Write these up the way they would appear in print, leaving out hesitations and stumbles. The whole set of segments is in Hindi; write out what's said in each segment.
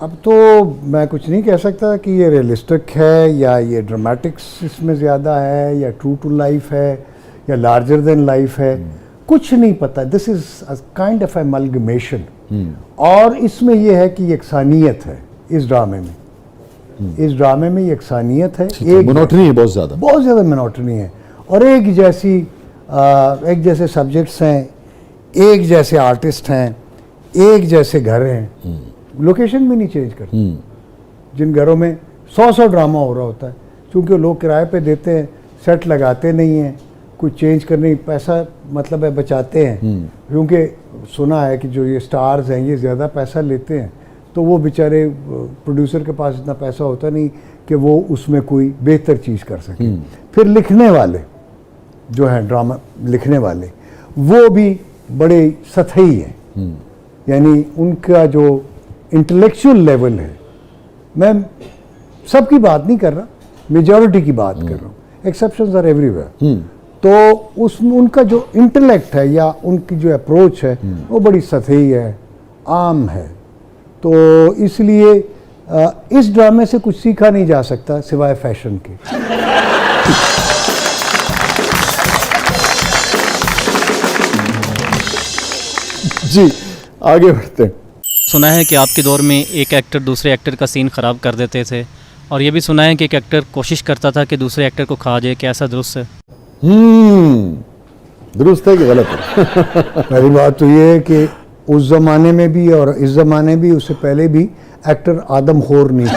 अब तो मैं कुछ नहीं कह सकता कि ये रियलिस्टिक है या ये ड्रामेटिक्स इसमें ज़्यादा है या ट्रू टू लाइफ है या लार्जर देन लाइफ है, कुछ नहीं पता। This is kind of amalgamation. और इसमें ये है कि यकसानियत है इस ड्रामे में, इस ड्रामे में यकसानियत है, एक मोनोटनी है, बहुत ज़्यादा मोनोटनी है, और एक जैसे सब्जेक्ट्स हैं, एक जैसे आर्टिस्ट हैं, एक जैसे घर हैं, लोकेशन भी नहीं चेंज करते। जिन घरों में 100 ड्रामा हो रहा होता है, क्योंकि लोग किराए पे देते हैं, सेट लगाते नहीं हैं, कुछ चेंज करने पैसा मतलब है बचाते हैं, क्योंकि सुना है कि जो ये स्टार्स हैं ये ज़्यादा पैसा लेते हैं, तो वो बेचारे प्रोड्यूसर के पास इतना पैसा होता नहीं कि वो उसमें कोई बेहतर चीज़ कर सके। फिर लिखने वाले जो हैं, ड्रामा लिखने वाले, वो भी बड़े सतही हैं, यानी उनका जो इंटेलेक्चुअल लेवल है, मैं सबकी बात नहीं कर रहा, मेजॉरिटी की बात कर रहा हूँ, एक्सेप्शंस आर एवरीवेयर, तो उसमें उनका जो इंटेलेक्ट है या उनकी जो अप्रोच है वो बड़ी सतही है, आम है। तो इसलिए इस ड्रामे से कुछ सीखा नहीं जा सकता सिवाय फैशन के। जी आगे बढ़ते हैं। सुना है कि आपके दौर में एक एक्टर दूसरे एक्टर का सीन ख़राब कर देते थे, और ये भी सुना है कि एक एक्टर कोशिश करता था कि दूसरे एक्टर को खा जाए। क्या ऐसा दुरुस्त है? दुरुस्त है कि गलत है? पहली बात तो ये है कि उस ज़माने में भी और इस ज़माने भी, उससे पहले भी एक्टर आदम खोर नहीं थे।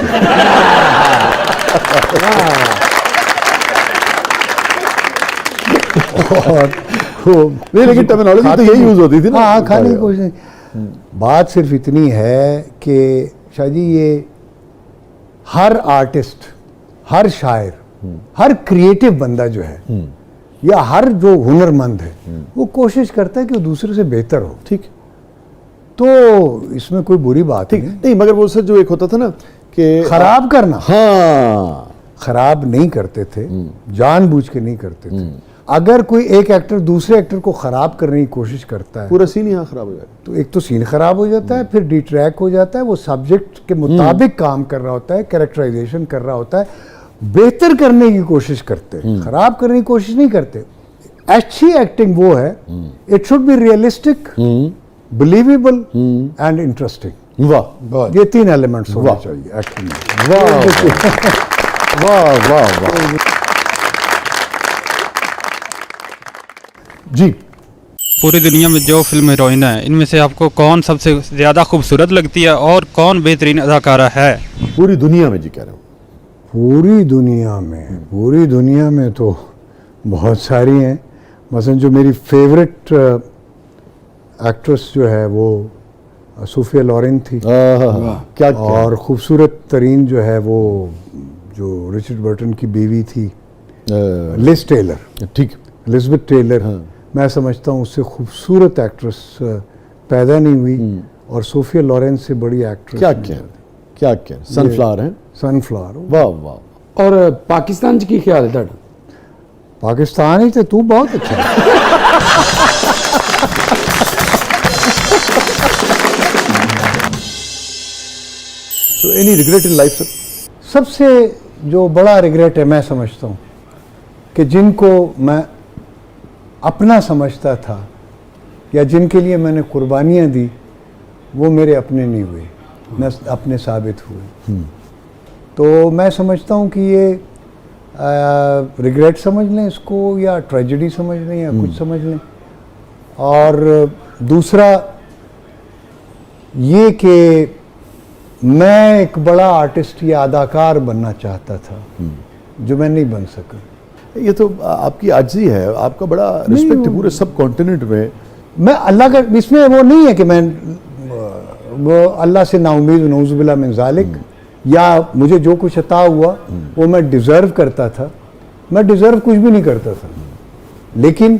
और नहीं, लेकिन टर्मिनोलॉजी तो यही यूज होती थी ना। हाँ, खाने की कोशिश नहीं। बात सिर्फ इतनी है कि शायद ये हर आर्टिस्ट, हर शायर, हर क्रिएटिव बंदा जो है या हर जो हुनरमंद है, वो कोशिश करता है कि वो दूसरे से बेहतर हो। ठीक, तो इसमें कोई बुरी बात नहीं, मगर वो सर जो एक होता था ना कि खराब करना, हाँ, खराब नहीं करते थे, जानबूझ के नहीं करते थे। अगर कोई एक एक्टर दूसरे एक्टर को खराब करने की कोशिश करता है, पूरा सीन यहाँ खराब हो जाता है। तो एक तो सीन खराब हो जाता है, फिर डिट्रैक हो जाता है, वो सब्जेक्ट के मुताबिक काम कर रहा होता है, कैरेक्टराइजेशन कर रहा होता है, बेहतर करने की कोशिश करते हैं, खराब करने की कोशिश नहीं करते। अच्छी एक्टिंग वो है, it should be realistic, believable and interesting. वाह, ये 3 एलिमेंट्स होने चाहिए एक्टिंग में। वाह वाह वाह। जी, पूरी दुनिया में जो फिल्म हीरोइन है, इनमें से आपको कौन सबसे ज़्यादा खूबसूरत लगती है और कौन बेहतरीन अदाकारा है? पूरी दुनिया में जी कह रहा हूँ। पूरी दुनिया में तो बहुत सारी हैं। मसलन जो मेरी फेवरेट एक्ट्रेस जो है वो सूफिया लॉरेन थी, क्या और खूबसूरत तरीन जो है वो जो रिचर्ड बर्टन की बीवी थी, लिज टेलर, ठीक, एलिजाबेथ टेलर। हाँ। मैं समझता हूँ उससे खूबसूरत एक्ट्रेस पैदा नहीं हुई, और सूफिया लॉरेन से बड़ी एक्ट्रेस क्या सनफ्लावर है, सनफ्लावर। वाह वाह। और पाकिस्तान की ख्याल है ਤੁਹਾਡਾ? पाकिस्तान ही थे, तू बहुत अच्छा है। So any regret in life, sir? सबसे जो बड़ा रिग्रेट है, मैं समझता हूँ कि जिनको मैं अपना समझता था या जिनके लिए मैंने कुर्बानियाँ दी, वो मेरे अपने नहीं हुए, न अपने साबित हुए। तो मैं समझता हूँ कि ये रिग्रेट समझ लें इसको, या ट्रेजेडी समझ लें, या कुछ समझ लें। और दूसरा ये कि मैं एक बड़ा आर्टिस्ट या अदाकार बनना चाहता था, जो मैं नहीं बन सका। ये तो आपकी आजिज़ी है, आपका बड़ा रिस्पेक्ट है पूरे सब कॉन्टिनेंट में। मैं अल्लाह का, इसमें वो नहीं है कि मैं वो अल्लाह से नाउमीद, नऊज़ुबिल्लाह मिन ज़ालिक, या मुझे जो कुछ अता हुआ वो मैं डिज़र्व करता था। मैं डिज़र्व कुछ भी नहीं करता था, लेकिन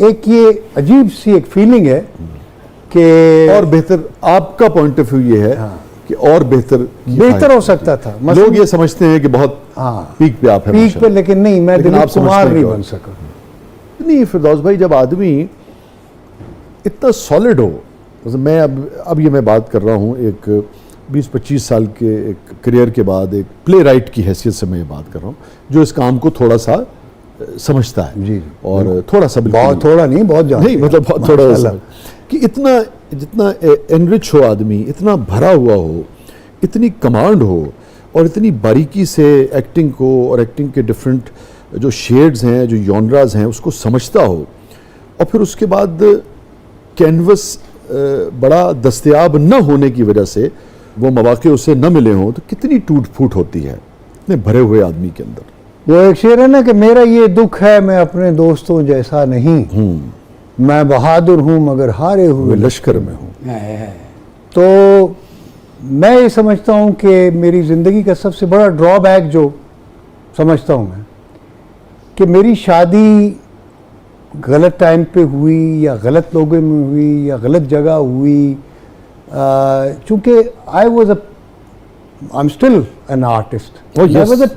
एक ये अजीब सी एक फीलिंग है कि और बेहतर, आपका पॉइंट ऑफ व्यू ये है कि और बेहतर हो सकता था। लोग ये समझते हैं कि बहुत पीक पे आप हैं, पीक पे, लेकिन नहीं, मैं दिलीप कुमार नहीं बन सका। नहीं फिरदौस भाई, जब आदमी इतना सॉलिड हो मतलब मैं अब ये मैं बात कर रहा हूँ एक 20-25 साल के एक करियर के बाद, एक प्ले राइट की हैसियत से मैं ये बात कर रहा हूँ, जो इस काम को थोड़ा सा समझता है। जी, और थोड़ा सा बहुत थोड़ा नहीं, बहुत ज़्यादा नहीं, मतलब बहुत थोड़ा सा कि इतना जितना एनरिच हो आदमी, इतना भरा हुआ हो, इतनी कमांड हो और इतनी बारीकी से एक्टिंग को और एक्टिंग के डिफरेंट जो शेड्स हैं, जो जॉनराज हैं, उसको समझता हो, और फिर उसके बाद कैनवस बड़ा दस्तयाब न होने की वजह से वो मौके उसे न मिले हों, तो कितनी टूट फूट होती है इतने भरे हुए आदमी के अंदर। वो एक शेर है ना कि मेरा ये दुख है मैं अपने दोस्तों जैसा नहीं, मैं बहादुर हूँ मगर हारे हुए लश्कर में हूँ। तो मैं ये समझता हूँ कि मेरी ज़िंदगी का सबसे बड़ा ड्रॉबैक जो समझता हूँ मैं, कि मेरी शादी गलत टाइम पे हुई या गलत लोगों में हुई या गलत जगह हुई, चूँकि I am still an artist, Oh, yes. I was a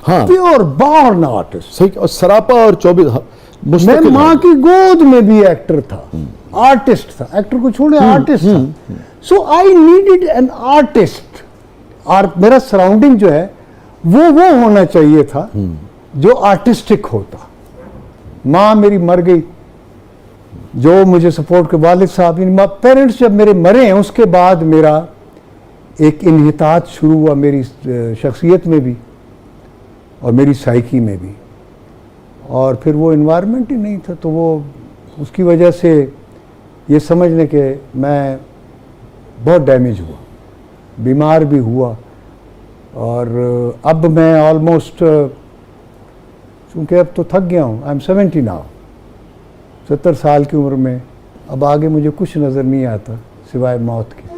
हाँ प्योर बॉर्न आर्टिस्ट। सही, और सरापा और 24 मैं मुस्तकिल माँ की गोद में भी एक्टर था, आर्टिस्ट था, एक्टर को छोड़े आर्टिस्ट था। सो आई नीडेड एन आर्टिस्ट, और मेरा सराउंडिंग जो है वो होना चाहिए था जो आर्टिस्टिक होता। माँ मेरी मर गई, जो मुझे सपोर्ट के वालिद साहब, पेरेंट्स जब मेरे मरे हैं उसके बाद मेरा एक इन्हितात शुरू हुआ मेरी शख्सियत में भी और मेरी साइकी में भी, और फिर वो इन्वायरमेंट ही नहीं था, तो वो उसकी वजह से ये समझने के मैं बहुत डैमेज हुआ, बीमार भी हुआ, और अब मैं ऑलमोस्ट, चूँकि अब तो थक गया हूँ, आई एम 70 नाउ, 70 साल की उम्र में अब आगे मुझे कुछ नज़र नहीं आता सिवाय मौत के।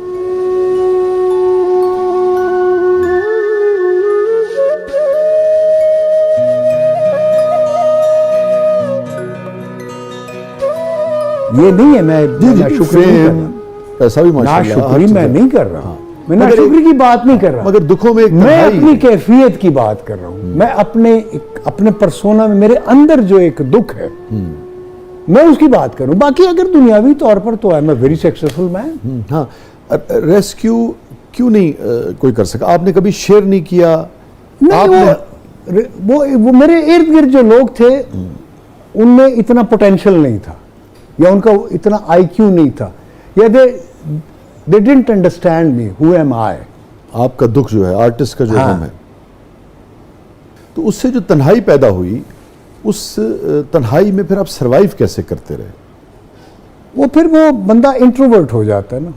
ये नहीं है मैं नाशुक्री नहीं कर रहा, पैसा भी माशाल्लाह, नाशुक्री हर मैं चीज़ नहीं कर रहा, मैं मगर नाशुक्री की बात नहीं कर रहा, मगर दुखों में एक मैं तन्हाई अपनी है। कैफियत की बात कर रहा हूँ। मैं अपने पर्सोना में मेरे अंदर जो एक दुख है मैं उसकी बात करूँ। बाकी अगर दुनियावी तौर पर तो I am a very successful man. हाँ, रेस्क्यू क्यों नहीं कोई कर सका? आपने कभी शेयर नहीं किया? नहीं, आपने वो मेरे इर्द गिर्द जो लोग थे उनमें इतना पोटेंशियल नहीं था, या उनका इतना आईक्यू नहीं था, या they didn't understand me who am I. आपका दुख जो है, आर्टिस्ट का जो हाँ। हम है, तो उससे जो तन्हाई पैदा हुई, उस तन्हाई में फिर आप सरवाइव कैसे करते रहे? वो फिर वो बंदा इंट्रोवर्ट हो जाता है ना।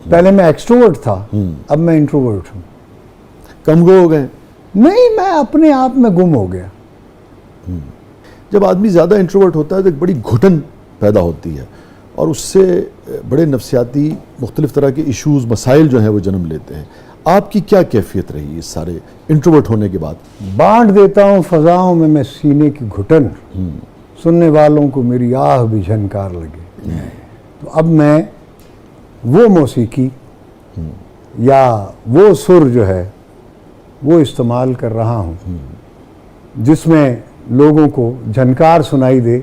पहले मैं एक्सट्रोवर्ट था, अब मैं इंट्रोवर्ट हूँ। कम गो हो गए? नहीं, मैं अपने आप में गुम हो गया। जब आदमी ज़्यादा इंट्रोवर्ट होता है तो एक बड़ी घुटन पैदा होती है, और उससे बड़े नफ्सियाती मुख्तलिफ तरह के इश्यूज़, मसाइल जो हैं वो जन्म लेते हैं। आपकी क्या कैफियत रही इस सारे इंट्रोवर्ट होने के बाद? बांट देता हूँ फजाओं में मैं सीने की घुटन, सुनने वालों को मेरी आह भी झनकार लगे। तो अब मैं वो मौसीकी या वो सुर जो है वो इस्तेमाल कर रहा हूँ जिसमें लोगों को झनकार सुनाई दे